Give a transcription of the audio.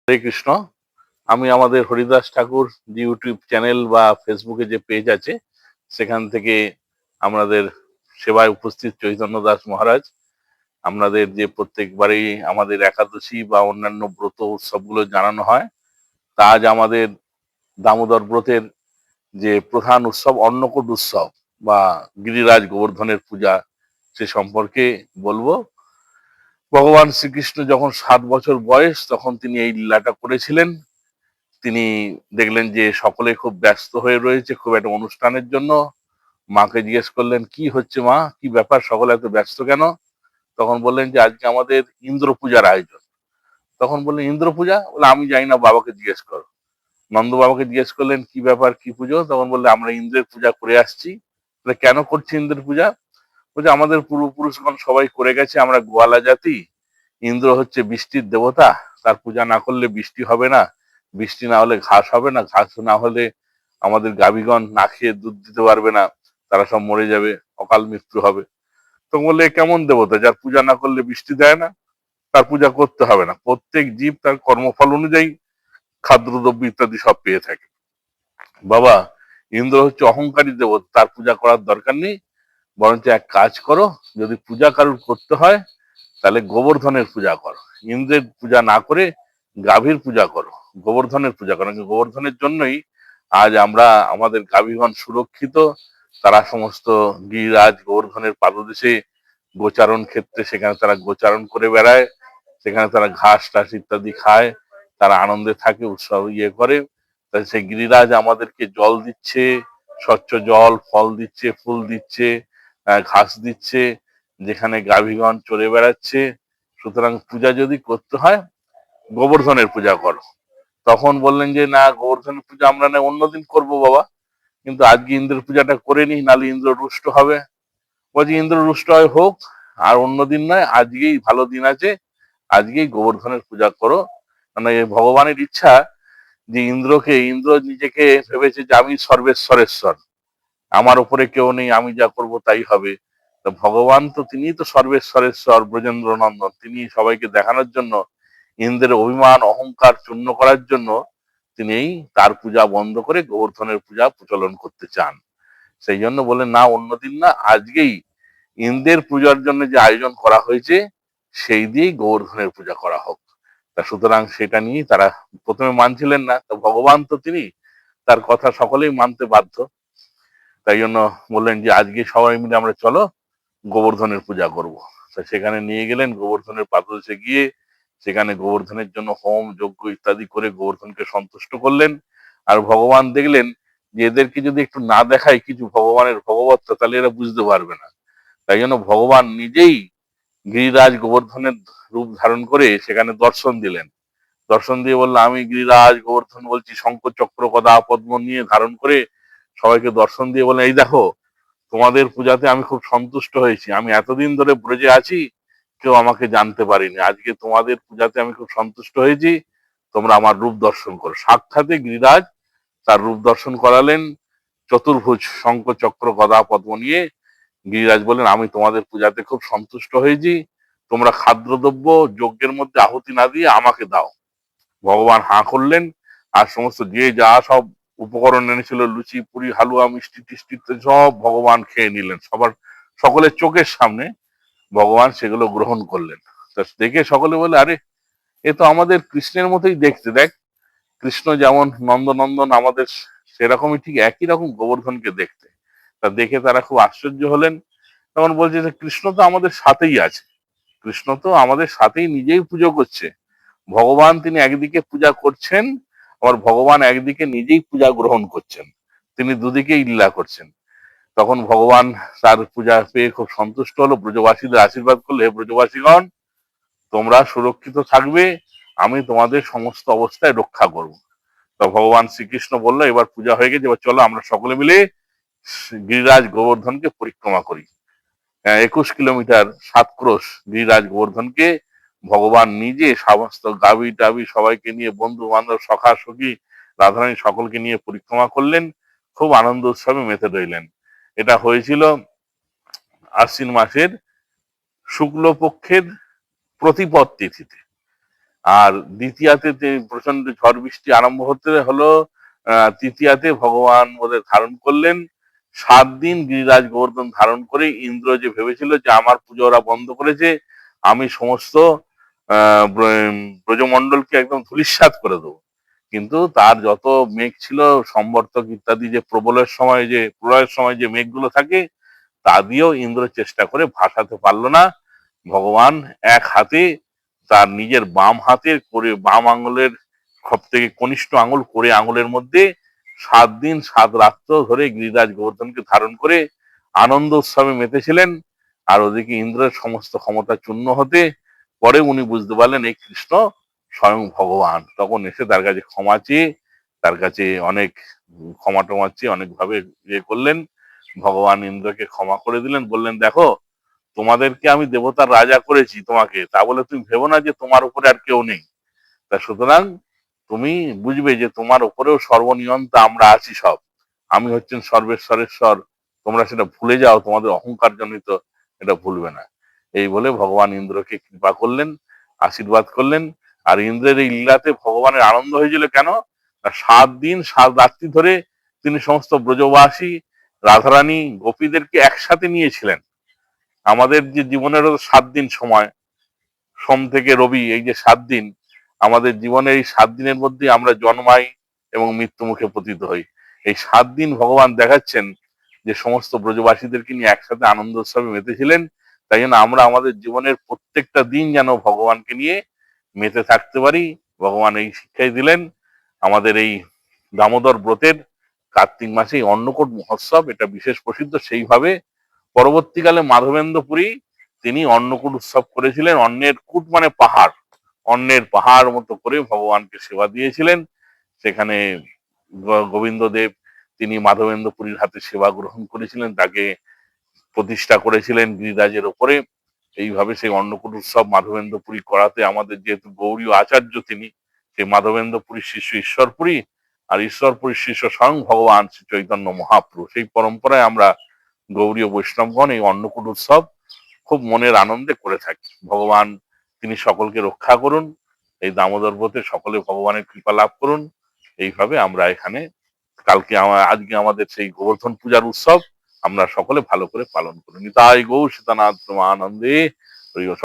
হরে কৃষ্ণ। আমি আমাদের হরিদাস ঠাকুর যে ইউটিউব চ্যানেল বা ফেসবুকে যে পেজ আছে সেখান থেকে আমাদের সেবায় উপস্থিত চৈতন্য দাস মহারাজ আপনাদের যে প্রত্যেকবারই আমাদের একাদশী বা অন্যান্য ব্রত উৎসবগুলো জানানো হয়, তা আজ আমাদের দামোদর ব্রতের যে প্রধান উৎসব অন্নকূট উৎসব বা গিরিরাজ গোবর্ধনের পূজা সে সম্পর্কে বলবো। ভগবান শ্রীকৃষ্ণ যখন 7 বছর বয়স তখন তিনি এই লীলাটা করেছিলেন। তিনি দেখলেন যে সকলে খুব ব্যস্ত হয়ে রয়েছে খুব একটা অনুষ্ঠানের জন্য। মাকে জিজ্ঞেস করলেন, কি হচ্ছে মা, কি ব্যাপার, সকলে এত ব্যস্ত কেন? তখন বললেন যে আজকে আমাদের ইন্দ্র পূজার আয়োজন। তখন বললেন, ইন্দ্র পূজা? বলে, আমি জানি না, বাবাকে জিজ্ঞেস করো। নন্দ বাবাকে জিজ্ঞেস করলেন, কি ব্যাপার, কি পুজো? তখন বললে, আমরা ইন্দ্রের পূজা করে আসছি। বলে, কেন করছি ইন্দ্রের পূজা? বলছে, আমাদের পূর্বপুরুষগণ সবাই করে গেছে, আমরা গোয়ালা জাতি। ইন্দ্র হচ্ছে বৃষ্টির দেবতা, তার পূজা না করলে বৃষ্টি হবে না, বৃষ্টি না হলে ঘাস হবে না, ঘাস না হলে আমাদের গাভীগণ না খেয়ে দুধ দিতে পারবে না, তারা সব মরে যাবে, অকাল মৃত্যু হবে। তো বললে, কেমন দেবতা যার পূজা না করলে বৃষ্টি দেয় না? তার পূজা করতে হবে না, প্রত্যেক জীব তার কর্মফল অনুযায়ী খাদ্যদ্রব্য ইত্যাদি সব পেয়ে থাকে। বাবা, ইন্দ্র হচ্ছে অহংকারী দেবতা, তার পূজা করার দরকার নেই, বরঞ্চ এক কাজ করো, যদি পূজা কারুর করতে হয় তাহলে গোবর্ধনের পূজা করো। ইন্দ্রের পূজা না করে গাভীর পূজা করো, গোবর্ধনের পূজা করো। গোবর্ধনের জন্যই আজ আমরা আমাদের গাভীগণ সুরক্ষিত। তারা সমস্ত গিরিরাজ গোবর্ধনের পাদদেশে গোচারণ ক্ষেত্রে সেখানে তারা গোচারণ করে বেড়ায়, সেখানে তারা ঘাস টাস ইত্যাদি খায়, তারা আনন্দে থাকে, উৎসব করে। তাই সেই গিরিরাজ আমাদেরকে জল দিচ্ছে, স্বচ্ছ জল, ফল দিচ্ছে, ফুল দিচ্ছে, ঘাস দিচ্ছে, যেখানে গাভীগণ চড়ে বেড়াচ্ছে। সুতরাং পূজা যদি করতে হয় গোবর্ধনের পূজা করো। তখন বললেন যে, না, গোবর্ধনের পূজা আমরা না অন্যদিন করবো বাবা, কিন্তু আজকে ইন্দ্রের পূজাটা করে নি, নাহলে ইন্দ্র রুষ্ট হবে। বলছি, ইন্দ্র রুষ্ট হয় হোক, আর অন্যদিন নয়, আজকেই ভালো দিন আছে, আজকেই গোবর্ধনের পূজা করো। মানে ভগবানের ইচ্ছা যে ইন্দ্র নিজেকে ভেবেছে যে আমি সর্বেশ্বরেশ্বর, আমার উপরে কেউ নেই, আমি যা করব তাই হবে। তো ভগবান তো তিনি তো সর্বেশ্বরেশ্বর, ব্রজেন্দ্র নন্দন, তিনি সবাইকে দেখানোর জন্য, ইন্দ্রের অভিমান অহংকার চূর্ণ করার জন্য তিনি তার পূজা বন্ধ করে গোবর্ধনের পূজা প্রচলন করতে চান। সেই জন্য বলেন, না অন্যদিন না, আজকেই ইন্দ্রের পূজার জন্য যে আয়োজন করা হয়েছে সেই দিয়েই গোবর্ধনের পূজা করা হোক। তা সুতরাং সেটা নিয়ে তারা প্রথমে মানছিলেন না, তো ভগবান তো তিনি, তার কথা সকলেই মানতে বাধ্য। তাই জন্য বললেন যে আজকে সবাই মিলে আমরা চলো গোবর্ধনের পূজা করব। তা সেখানে নিয়ে গেলেন, গোবর্ধনের পাদদেশে গিয়ে সেখানে গোবর্ধনের জন্য হোম যজ্ঞ ইত্যাদি করে গোবর্ধনকে সন্তুষ্ট করলেন। আর ভগবান দেখলেন যে এদেরকে যদি একটু না দেখায় কিছু ভগবানের ভগবত্তা, তাহলে এরা বুঝতে পারবে না। তাই জন্য ভগবান নিজেই গিরিরাজ গোবর্ধনের রূপ ধারণ করে সেখানে দর্শন দিলেন। দর্শন দিয়ে বললো, আমি গিরিরাজ গোবর্ধন বলছি, শঙ্খ চক্র গদা পদ্ম নিয়ে ধারণ করে সবাইকে দর্শন দিয়ে বললেন, এই দেখো, তোমাদের পূজাতে আমি খুব সন্তুষ্ট হয়েছি, আমি এতদিন ধরে ব্রজে আছি, কেউ আমাকে জানতে পারিনি, আজকে তোমাদের পূজাতে আমি খুব সন্তুষ্ট হয়েছি, তোমরা আমার রূপ দর্শন করো। সাক্ষাতে গিরিরাজ তার রূপ দর্শন করালেন, চতুর্ভুজ শঙ্খ চক্র গদা পদ্ম নিয়ে। গিরিরাজ বললেন, আমি তোমাদের পূজাতে খুব সন্তুষ্ট হয়েছি, তোমরা খাদ্যদ্রব্য যজ্ঞের মধ্যে আহুতি না দিয়ে আমাকে দাও। ভগবান হাঁ করলেন, আর সমস্ত যে যা সব উপকরণ এনেছিল, লুচি পুরি হালুয়া মিষ্টি টিষ্টি সব ভগবান খেয়ে নিলেন, সবার সকলের চোখের সামনে ভগবান সেগুলো গ্রহণ করলেন। তা দেখে সকলে বলে, আরে, এ তো আমাদের কৃষ্ণের মতোই দেখতে, দেখ, কৃষ্ণ যেমন নন্দনন্দন আমাদের, সেরকমই ঠিক একই রকম গোবর্ধনকে দেখতে। তা দেখে তারা খুব আশ্চর্য হলেন। তখন বলছে যে কৃষ্ণ তো আমাদের সাথেই আছে, কৃষ্ণ তো আমাদের সাথেই নিজেই পুজো করছে। ভগবান তিনি একদিকে পূজা করছেন, আবার ভগবান একদিকে নিজেই পূজা গ্রহণ করছেন, তিনি দুদিকেই লীলা করছেন। তখন ভগবান তার পূজা পেয়ে খুব সন্তুষ্ট হলো, ব্রজবাসীদের আশীর্বাদ করলে, হে ব্রজবাসীগণ, তোমরা সুরক্ষিত থাকবে, আমি তোমাদের সমস্ত অবস্থায় রক্ষা করব। তো ভগবান শ্রীকৃষ্ণ বললো, এবার পূজা হয়ে গেছে, এবার চলো আমরা সকলে মিলে গিরিরাজ গোবর্ধনকে পরিক্রমা করি। 21 কিলোমিটার 7 ক্রোশ গিরিরাজ গোবর্ধনকে ভগবান নিজে সমস্ত গাভী টাভি সবাইকে নিয়ে, বন্ধু বান্ধব সখা সখী রাধারানী সকলকে নিয়ে পরিক্রমা করলেন, খুব আনন্দ উৎসবে মেতে রইলেন। এটা হয়েছিল আশ্বিন মাসের শুক্লপক্ষের প্রতিপদ তিথিতে। আর দ্বিতীয়াতে যে প্রচন্ড ঝড় বৃষ্টি আরম্ভ হতে হলো, তৃতীয়াতে ভগবান ওদের ধারণ করলেন। 7 দিন গিরিরাজ গোবর্ধন ধারণ করে ইন্দ্র যে ভেবেছিল যে আমার পুজো ওরা বন্ধ করেছে, আমি সমস্ত ব্রজমণ্ডলকে একদম ধূলিসাৎ করে দেবো। কিন্তু তার যত মেঘ ছিল, সম্বর্তক ইত্যাদি যে প্রলয়ের সময় যে মেঘগুলো থাকে, তা দিয়েও ইন্দ্র চেষ্টা করে ভাসাতে পারলো না। ভগবান এক হাতে তার নিজের বাম আঙুলের সব থেকে কনিষ্ঠ আঙুল করে আঙুলের মধ্যে 7 দিন 7 রাত্র ধরে গিরিরাজ গোবর্ধনকে ধারণ করে আনন্দ উৎসবে মেতেছিলেন। আর ওদিকে ইন্দ্রের সমস্ত ক্ষমতা চূর্ণ হতে পরে উনি বুঝতে পারলেন এই কৃষ্ণ স্বয়ং ভগবান। তখন এসে তার কাছে ক্ষমা চেয়ে, তার কাছে অনেক ক্ষমা টমা চেয়ে অনেকভাবে ইয়ে করলেন। ভগবান ইন্দ্রকে ক্ষমা করে দিলেন, বললেন দেখো, তোমাদেরকে আমি দেবতার রাজা করেছি তোমাকে, তা বলে তুমি ভেবো না যে তোমার উপরে আর কেউ নেই। তা সুতরাং তুমি বুঝবে যে তোমার উপরেও সর্বনিয়ন্তা আমরা আছি সব। আমি হচ্ছেন সর্বেশ্বরেশ্বর। তোমরা সেটা ভুলে যাও, তোমাদের অহংকার জনিত, এটা ভুলবে না। এই বলে ভগবান ইন্দ্রকে কৃপা করলেন, আশীর্বাদ করলেন। আর ইন্দ্রের এই লীলাতে ভগবানের আনন্দ হয়েছিল কেন? না, 7 দিন 7 রাত্রি ধরে তিনি সমস্ত ব্রজবাসী, রাধারানী, গোপীদেরকে একসাথে নিয়েছিলেন। আমাদের যে জীবনেরও 7 দিন সময়, সোম থেকে রবি, এই যে 7 দিন, আমাদের জীবনের এই 7 দিনের মধ্যে আমরা জন্মাই এবং মৃত্যু মুখে পতিত হই। এই 7 দিন ভগবান দেখাচ্ছেন যে সমস্ত ব্রজবাসীদেরকে নিয়ে একসাথে আনন্দ উৎসবে মেতেছিলেন। তাই জন্য আমরা আমাদের জীবনের প্রত্যেকটা দিন যেন ভগবানকে নিয়ে মেতে থাকতে পারি, ভগবান এই শিক্ষাই দিলেন। আমাদের এই দামোদর ব্রতের কার্তিক মাসে এই অন্নকূট মহোৎসব এটা বিশেষ প্রসিদ্ধ। সেইভাবে পরবর্তীকালে মাধবেন্দ্রপুরী তিনি অন্নকূট উৎসব করেছিলেন। অন্নের কূট মানে পাহাড়, অন্নের পাহাড় মতো করে ভগবানকে সেবা দিয়েছিলেন। সেখানে গোবিন্দ দেব তিনি মাধবেন্দ্রপুরীর হাতে সেবা গ্রহণ করেছিলেন, তাকে প্রতিষ্ঠা করেছিলেন গিরিরাজের ওপরে। এইভাবে সেই অন্নকূট উৎসব মাধবেন্দ্রপুরী করাতে আমাদের যেহেতু গৌরীয় আচার্য তিনি, সেই মাধবেন্দ্রপুরীর শিষ্য ঈশ্বরপুরী, আর ঈশ্বরপুরীর শিষ্য স্বয়ং ভগবান শ্রী চৈতন্য মহাপ্রভু। সেই পরম্পরায় আমরা গৌরীয় বৈষ্ণবগণ এই অন্নকূট উৎসব খুব মনের আনন্দে করে থাকি। ভগবান তিনি সকলকে রক্ষা করুন, এই দামোদর ব্রতে সকলে ভগবানের কৃপা লাভ করুন। এইভাবে আমরা এখানে আজকে আমাদের সেই গোবর্ধন পূজার উৎসব আমরা সকলে ভালো করে পালন করি। নিতাই গৌর সীতানাথ আনন্দে।